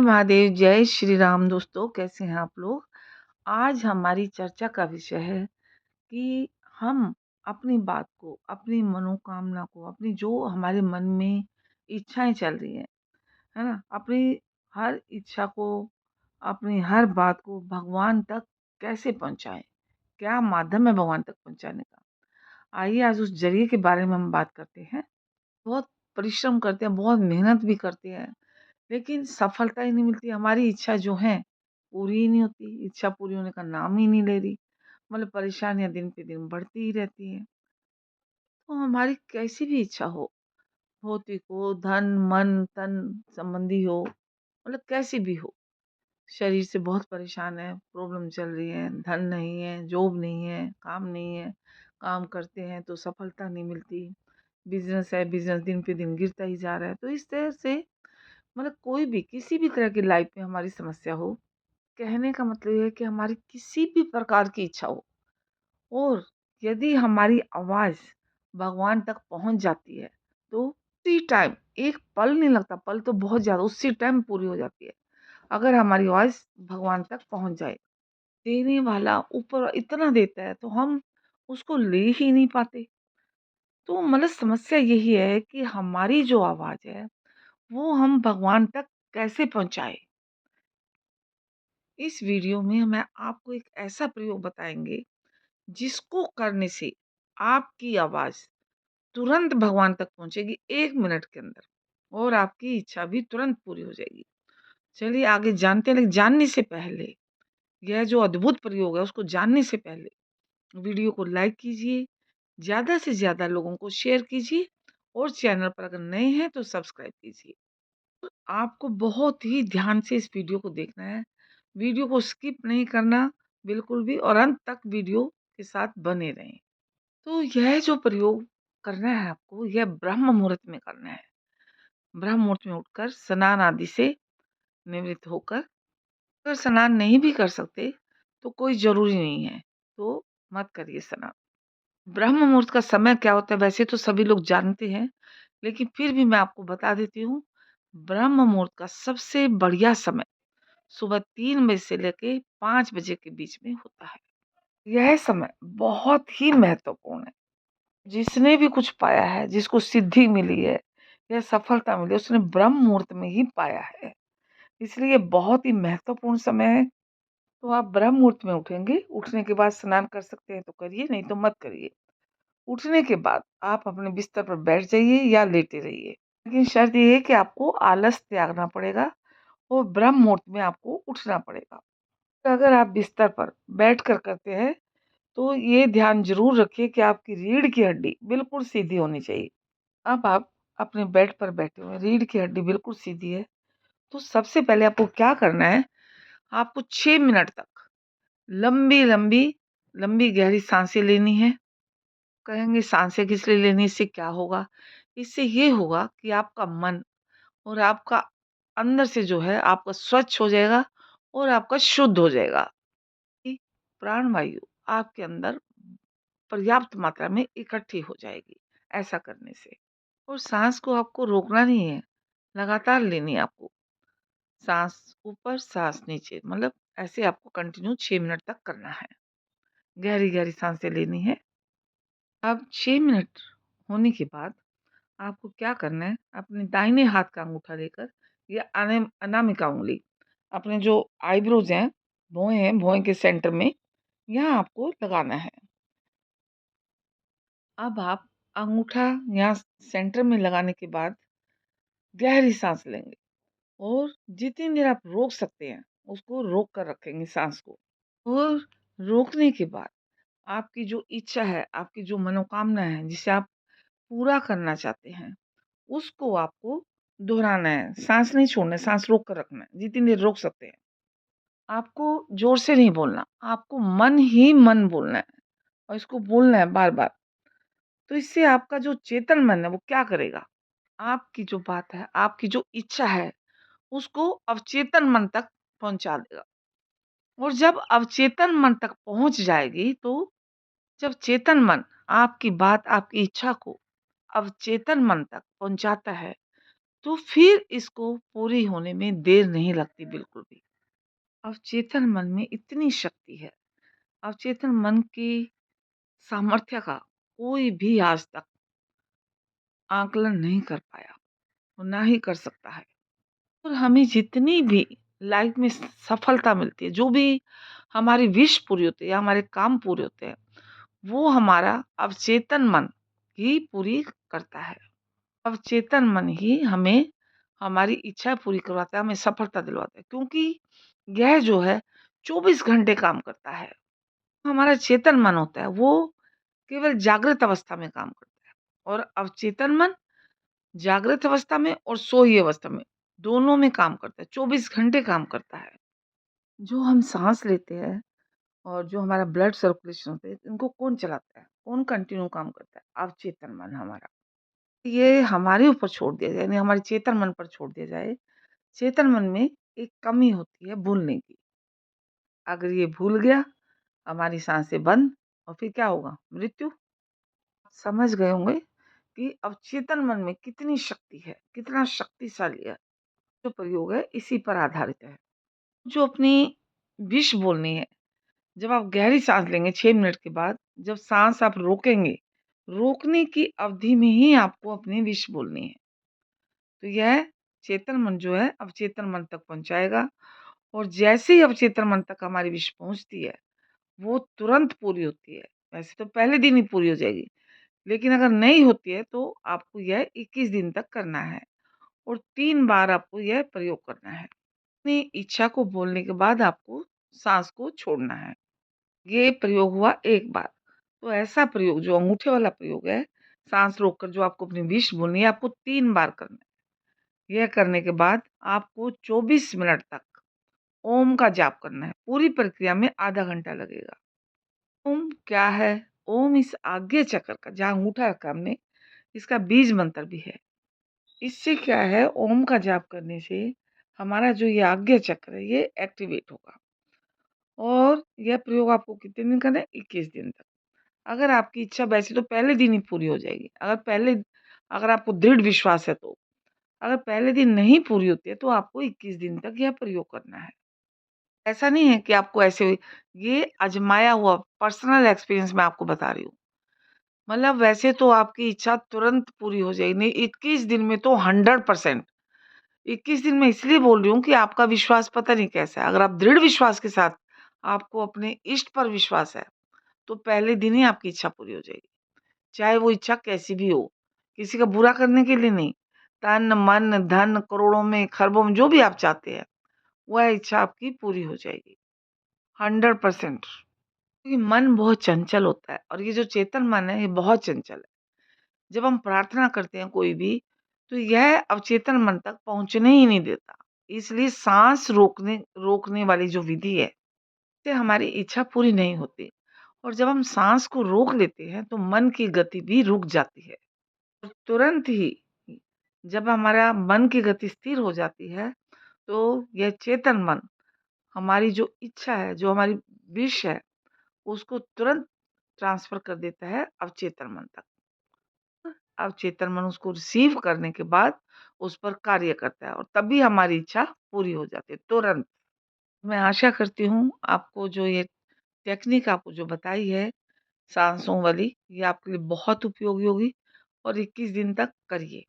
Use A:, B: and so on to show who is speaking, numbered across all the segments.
A: हर महादेव, जय श्री राम। दोस्तों, कैसे हैं आप लोग? आज हमारी चर्चा का विषय है कि हम अपनी बात को, अपनी मनोकामना को, अपनी जो हमारे मन में इच्छाएँ चल रही हैं, है ना? अपनी हर इच्छा को, अपनी हर बात को भगवान तक कैसे पहुँचाएँ? क्या माध्यम है भगवान तक पहुँचाने का? आइए आज उस ज़रिए के बारे में हम बात करते हैं। बहुत परिश्रम करते हैं, बहुत मेहनत भी करते हैं, लेकिन सफलता ही नहीं मिलती। हमारी इच्छा जो है पूरी ही नहीं होती, इच्छा पूरी होने का नाम ही नहीं ले रही। मतलब परेशानियां दिन पे दिन बढ़ती ही रहती हैं। तो हमारी कैसी भी इच्छा हो, भौतिक हो, धन मन तन संबंधी हो, मतलब कैसी भी हो, शरीर से बहुत परेशान है, प्रॉब्लम चल रही है, धन नहीं है, जॉब नहीं है, काम नहीं है, काम करते हैं तो सफलता नहीं मिलती, बिजनेस है, बिजनेस दिन पे दिन गिरता ही जा रहा है। तो इस तरह से मतलब कोई भी किसी भी तरह की लाइफ में हमारी समस्या हो, कहने का मतलब ये है कि हमारी किसी भी प्रकार की इच्छा हो, और यदि हमारी आवाज़ भगवान तक पहुंच जाती है, तो उसी टाइम, एक पल नहीं लगता, पल तो बहुत ज़्यादा, उसी टाइम पूरी हो जाती है। अगर हमारी आवाज़ भगवान तक पहुंच जाए, देने वाला ऊपर इतना देता है तो हम उसको ले ही नहीं पाते। तो मतलब समस्या यही है कि हमारी जो आवाज़ है वो हम भगवान तक कैसे पहुंचाए। इस वीडियो में मैं आपको एक ऐसा प्रयोग बताएंगे जिसको करने से आपकी आवाज तुरंत भगवान तक पहुंचेगी 1 मिनट के अंदर, और आपकी इच्छा भी तुरंत पूरी हो जाएगी। चलिए आगे जानते हैं, लेकिन जानने से पहले, यह जो अद्भुत प्रयोग है उसको जानने से पहले वीडियो को लाइक कीजिए, ज्यादा से ज्यादा लोगों को शेयर कीजिए, और चैनल पर अगर नए हैं तो सब्सक्राइब कीजिए। आपको बहुत ही ध्यान से इस वीडियो को देखना है, वीडियो को स्किप नहीं करना बिल्कुल भी, और अंत तक वीडियो के साथ बने रहें। तो यह जो प्रयोग करना है आपको, यह ब्रह्म मुहूर्त में करना है। ब्रह्म मुहूर्त में उठकर स्नान आदि से निवृत्त होकर, अगर स्नान नहीं भी कर सकते तो कोई जरूरी नहीं है, तो मत करिए स्नान। ब्रह्म मुहूर्त का समय क्या होता है वैसे तो सभी लोग जानते हैं, लेकिन फिर भी मैं आपको बता देती हूँ। ब्रह्म मुहूर्त का सबसे बढ़िया समय सुबह 3 बजे से लेके 5 बजे के बीच में होता है। यह समय बहुत ही महत्वपूर्ण है। जिसने भी कुछ पाया है, जिसको सिद्धि मिली है या सफलता मिली है, उसने ब्रह्म मुहूर्त में ही पाया है। इसलिए बहुत ही महत्वपूर्ण समय है। तो आप ब्रह्म मुहूर्त में उठेंगे, उठने के बाद स्नान कर सकते हैं तो करिए, नहीं तो मत करिए। उठने के बाद आप अपने बिस्तर पर बैठ जाइए या लेटे रहिए, लेकिन शर्त ये है कि आपको आलस त्यागना पड़ेगा और ब्रह्म मुहूर्त में आपको उठना पड़ेगा। अगर आप बिस्तर पर बैठकर करते हैं तो ये ध्यान जरूर रखिए कि आपकी रीढ़ की हड्डी बिल्कुल सीधी होनी चाहिए। अब आप अपने बेड पर बैठे हुए हैं, रीढ़ की हड्डी बिल्कुल सीधी है, तो सबसे पहले आपको क्या करना है, आपको 6 मिनट तक लंबी लंबी लंबी गहरी सांसें लेनी है। कहेंगे सांसें किस लिए लेनी, इससे क्या होगा? इससे ये होगा कि आपका मन और आपका अंदर से जो है आपका स्वच्छ हो जाएगा, और आपका शुद्ध हो जाएगा। कि प्राण वायु आपके अंदर पर्याप्त मात्रा में इकट्ठी हो जाएगी ऐसा करने से। और सांस को आपको रोकना नहीं है, लगातार लेनी है आपको। सांस ऊपर सांस नीचे, मतलब ऐसे आपको कंटिन्यू 6 मिनट तक करना है। गहरी गहरी सांसें लेनी है। अब 6 मिनट होने के बाद आपको क्या करना है, अपने दाहिने हाथ का अंगूठा लेकर या अनामिका उंगली अपने जो आईब्रोज हैं, भौहें के सेंटर में, यहाँ आपको लगाना है। अब आप अंगूठा यहाँ सेंटर में लगाने के बाद गहरी सांस लेंगे, और जितनी देर आप रोक सकते हैं उसको रोक कर रखेंगे सांस को। और रोकने के बाद आपकी जो इच्छा है, आपकी जो मनोकामना है, जिसे आप पूरा करना चाहते हैं, उसको आपको दोहराना है। सांस नहीं छोड़ना है, सांस रोक कर रखना है, जितनी देर रोक सकते हैं। आपको जोर से नहीं बोलना, आपको मन ही मन बोलना है, और इसको बोलना है बार बार। तो इससे आपका जो चेतन मन है वो क्या करेगा, आपकी जो बात है, आपकी जो इच्छा है, उसको अवचेतन मन तक पहुंचा देगा। और जब अवचेतन मन तक पहुंच जाएगी, तो जब चेतन मन आपकी बात, आपकी इच्छा को अवचेतन मन तक पहुंचाता है, तो फिर इसको पूरी होने में देर नहीं लगती बिल्कुल भी। अवचेतन मन में इतनी शक्ति है, अवचेतन मन की सामर्थ्य का कोई भी आज तक आकलन नहीं कर पाया और ना ही कर सकता है। और हमें जितनी भी लाइफ में सफलता मिलती है, जो भी हमारी विश पूरी होती है या हमारे काम पूरे होते हैं, वो हमारा अवचेतन मन ही पूरी करता है। अवचेतन मन ही हमें हमारी इच्छा पूरी करवाता है, हमें सफलता दिलवाता है, क्योंकि यह जो है 24 घंटे काम करता है। हमारा चेतन मन होता है वो केवल जागृत अवस्था में काम करता है, और अवचेतन मन जागृत अवस्था में और सोई अवस्था में दोनों में काम करता है, 24 घंटे काम करता है। जो हम सांस लेते हैं और जो हमारा ब्लड सर्कुलेशन होता है, इनको कौन चलाता है, कौन कंटिन्यू काम करता है? अवचेतन मन हमारा। ये हमारे ऊपर छोड़ दिया जाए, यानी हमारे चेतन मन पर छोड़ दिया जाए। चेतन मन में एक कमी होती है भूलने की। अगर ये भूल गया, हमारी सांसें बंद, और फिर क्या होगा? मृत्यु। समझ गए होंगे कि अवचेतन मन में कितनी शक्ति है, कितना शक्तिशाली है। जो प्रयोग है इसी पर आधारित है। जो अपनी विश बोलनी है, जब आप गहरी सांस लेंगे 6 मिनट के बाद, जब सांस आप रोकेंगे, रोकने की अवधि में ही आपको अपनी विश बोलनी है। तो यह चेतन मन जो है अवचेतन मन तक पहुंचाएगा, और जैसे ही अवचेतन मन तक हमारी विश पहुंचती है, वो तुरंत पूरी होती है। वैसे तो पहले दिन ही पूरी हो जाएगी, लेकिन अगर नहीं होती है तो आपको यह 21 दिन तक करना है, और 3 बार आपको यह प्रयोग करना है। अपनी इच्छा को बोलने के बाद आपको सांस को छोड़ना है। ये प्रयोग हुआ एक बार। तो ऐसा प्रयोग जो अंगूठे वाला प्रयोग है, सांस रोककर जो आपको अपनी विश बोलनी है, आपको 3 बार करना है। यह करने के बाद आपको 24 मिनट तक ओम का जाप करना है। पूरी प्रक्रिया में आधा घंटा लगेगा। ओम क्या है? ओम इस आज्ञा चक्र का, जहाँ अंगूठा रखा हमने, इसका बीज मंत्र भी है। इससे क्या है, ओम का जाप करने से हमारा जो ये आज्ञा चक्र है, ये एक्टिवेट होगा। और यह प्रयोग आपको कितने दिन करना है? 21 दिन तक। अगर आपकी इच्छा, वैसे तो पहले दिन ही पूरी हो जाएगी। अगर आपको दृढ़ विश्वास है तो। अगर पहले दिन नहीं पूरी होती है तो आपको 21 दिन तक यह प्रयोग करना है। ऐसा नहीं है कि आपको ऐसे, ये आज़माया हुआ पर्सनल एक्सपीरियंस मैं आपको बता रही हूँ। मतलब वैसे तो आपकी इच्छा तुरंत पूरी हो जाएगी, नहीं 21 दिन में तो 100%। 21 दिन मैं इसलिए बोल रही हूँ कि आपका विश्वास पता नहीं कैसा है। अगर आप दृढ़ विश्वास के साथ, आपको अपने इष्ट पर विश्वास है, तो पहले दिन ही आपकी इच्छा पूरी हो जाएगी। चाहे वो इच्छा कैसी भी हो, किसी का बुरा करने के लिए नहीं। तन, मन, धन, करोड़ों में, खरबों में जो भी आप चाहते हैं, वह इच्छा आपकी पूरी हो जाएगी 100%। क्योंकि मन बहुत चंचल होता है, और ये जो चेतन मन है, ये बहुत चंचल है। जब हम प्रार्थना करते हैं कोई भी, तो यह अवचेतन मन तक पहुँचने ही नहीं देता। इसलिए साँस रोकने रोकने वाली जो विधि है, इससे हमारी इच्छा पूरी नहीं होती। और जब हम साँस को रोक लेते हैं, तो मन की गति भी रुक जाती है। और तुरंत ही जब हमारा मन की गति स्थिर हो जाती है, तो यह चेतन मन हमारी जो इच्छा है, जो हमारी विश है, उसको तुरंत ट्रांसफ़र कर देता है अवचेतन मन तक। अवचेतन मन उसको रिसीव करने के बाद उस पर कार्य करता है, और तभी हमारी इच्छा पूरी हो जाती है तुरंत। मैं आशा करती हूँ आपको जो ये टेक्निक आपको जो बताई है साँसों वाली, ये आपके लिए बहुत उपयोगी होगी, और 21 दिन तक करिए।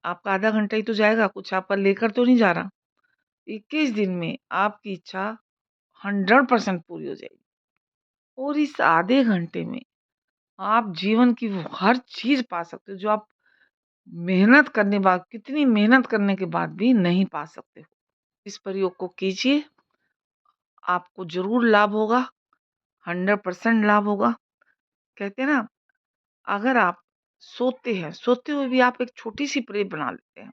A: आपका आधा घंटा ही तो जाएगा, कुछ आपका लेकर तो नहीं जा रहा। 21 दिन में आपकी इच्छा 100% पूरी हो जाएगी, और इस आधे घंटे में आप जीवन की वो हर चीज़ पा सकते हो, जो आप मेहनत करने बाद, कितनी मेहनत करने के बाद भी नहीं पा सकते हो। इस प्रयोग को कीजिए, आपको ज़रूर लाभ होगा, 100% लाभ होगा। कहते हैं ना, अगर आप सोते हैं, सोते हुए भी आप एक छोटी-सी प्रे बना लेते हैं।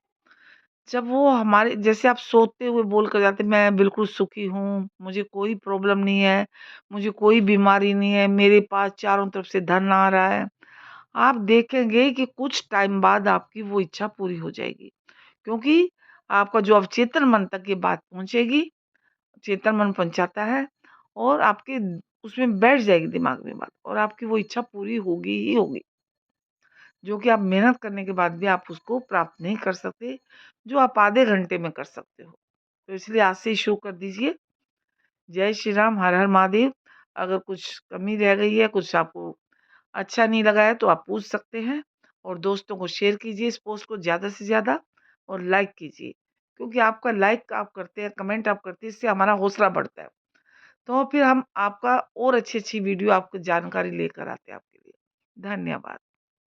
A: जब वो हमारे, जैसे आप सोते हुए बोल कर जाते हैं, मैं बिल्कुल सुखी हूँ, मुझे कोई प्रॉब्लम नहीं है, मुझे कोई बीमारी नहीं है, मेरे पास चारों तरफ से धन आ रहा है। आप देखेंगे कि कुछ टाइम बाद आपकी वो इच्छा पूरी हो जाएगी। क्योंकि आपका जो अवचेतन मन तक ये बात पहुँचेगी, चेतन मन पहुँचाता है, और आपके उसमें बैठ जाएगी दिमाग में बात, और आपकी वो इच्छा पूरी होगी ही होगी। जो कि आप मेहनत करने के बाद भी आप उसको प्राप्त नहीं कर सकते, जो आप आधे घंटे में कर सकते हो। तो इसलिए आज से ही शुरू कर दीजिए। जय श्री राम, हर हर महादेव। अगर कुछ कमी रह गई है, कुछ आपको अच्छा नहीं लगा है तो आप पूछ सकते हैं, और दोस्तों को शेयर कीजिए इस पोस्ट को ज़्यादा से ज़्यादा, और लाइक कीजिए, क्योंकि आपका लाइक आप करते हैं, कमेंट आप करते हैं, इससे हमारा हौसला बढ़ता है। तो फिर हम आपका और अच्छी-अच्छी वीडियो आपको जानकारी लेकर आते हैं आपके लिए। धन्यवाद।